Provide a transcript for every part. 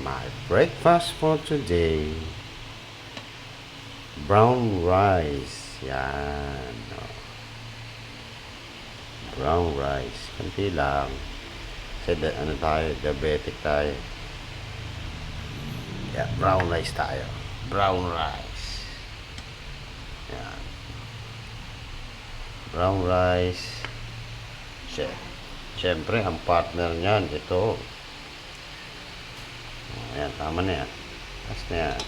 My breakfast for today, brown rice. Yan. Oh. Brown rice. Kunti lang. Kasi ano tayo, diabetic tayo. Yeah, brown rice tayo. Brown rice. Yan. Brown rice. Siyempre, ang partner niyan, ito. Ayan, tama na yan. Tapos na yan.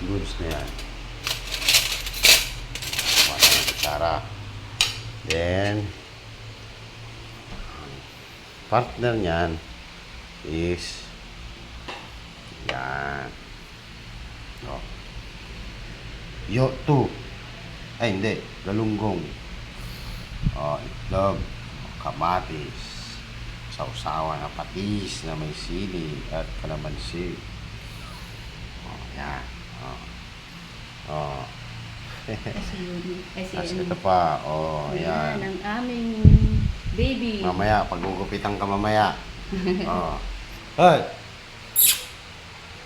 Goods na yan. Wala na kutsara. Then, partner niyan is yan. Oh. Yoto. Ay, hindi. Galunggong. Oh, itlog. Kamatis. Sausawa na patis na may sili at kalamansi. Oh, yan. Oh. Oh. Tapos ito pa. Oh, yan. Ang aming baby. Mamaya, paggugupitan ka mamaya. Oh. Hoy!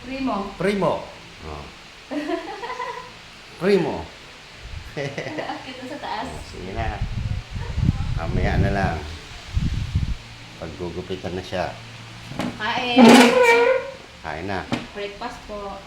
Primo. Primo. Oh. Primo. Akit sa taas. Sige na. Mamaya na lang. Paggugupitan na siya. Kain. Kain na. Breakfast po.